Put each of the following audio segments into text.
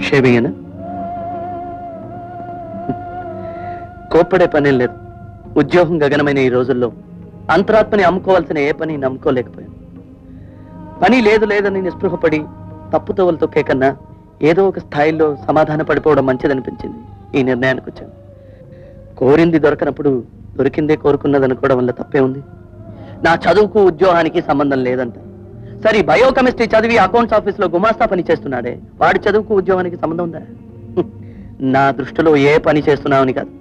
Shaving కోప్పడే పనేం లేదు. ఉద్యోగం గగనమైన ఈ రోజుల్లో అంతరాత్మని అమ్ముకోవాల్సిన ఏ పని నమ్ముకోలేకపోయాను. పని లేదు లేదని నిస్పృహపడి తప్పుతోవలు తొక్కే కన్నా ఏదో ఒక స్థాయిలో సమాధాన పడిపోవడం మంచిదనిపించింది. ఈ నిర్ణయానికి వచ్చాను. కోరింది దొరకనప్పుడు దొరికిందే కోరుకున్నదనుకోవడం వల్ల తప్పే ఉంది. నా చదువుకు ఉద్యోగానికి సంబంధం లేదంట. సరే, బయోకెమిస్ట్రీ చదివి అకౌంట్స్ ఆఫీస్లో గుమాస్తా పని చేస్తున్నాడే, వాడి చదువుకు ఉద్యోగానికి సంబంధం ఉందా? నా దృష్టిలో ఏ పని చేస్తున్నావని కాదు,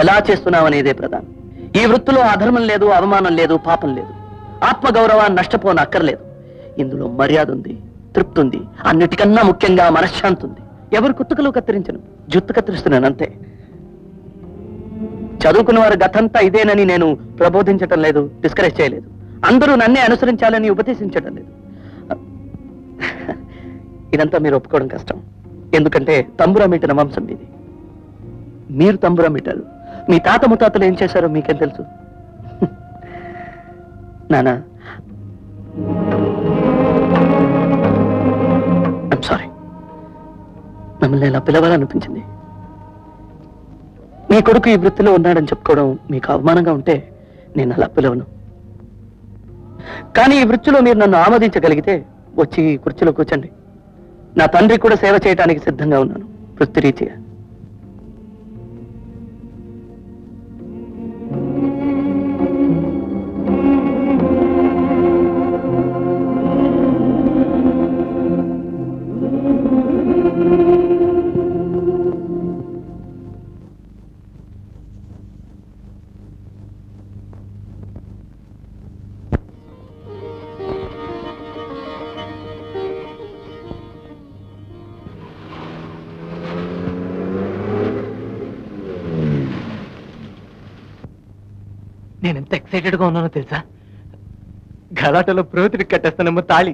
ఎలా చేస్తున్నావనేదే ప్రధానం. ఈ వృత్తిలో అధర్మం లేదు, అవమానం లేదు, పాపం లేదు, ఆత్మగౌరవాన్ని నష్టపోని అక్కర్లేదు. ఇందులో మర్యాద ఉంది, తృప్తి ఉంది, అన్నిటికన్నా ముఖ్యంగా మనశ్శాంతి ఉంది. ఎవరు కుత్తుకలు కత్తిరించను, జుత్తు కత్తిరిస్తున్నాను అంతే. చదువుకున్న వారు గతంతా ఇదేనని నేను ప్రబోధించటం లేదు, డిస్కరేజ్ చేయలేదు. అందరూ నన్నే అనుసరించాలని ఉపదేశించటం లేదు. ఇదంతా మీరు ఒప్పుకోవడం కష్టం. ఎందుకంటే తంబురా మీటిన వంశం మీది. మీరు తంబురా మీటారు. మీ తాత ముత్తాతలు ఏం చేశారో మీకేం తెలుసు? నానా, ఐమ్ సారీ. మిమ్మల్ని ఇలా పిలవాలనిపించింది. మీ కొడుకు ఈ వృత్తిలో ఉన్నాడని చెప్పుకోవడం మీకు అవమానంగా ఉంటే నేను అలా పిలవను. కానీ ఈ వృత్తిలో మీరు నన్ను ఆమోదించగలిగితే వచ్చి ఈ కుర్చీలో కూర్చోండి. నా తండ్రి కూడా సేవ చేయడానికి సిద్ధంగా ఉన్నాను, వృత్తిరీత్యా. నేను ఎంత ఎక్సైటెడ్ గా ఉన్నానో తెలుసా? గలాటలో ప్రోతికి కట్టేస్తానేమో తాళి.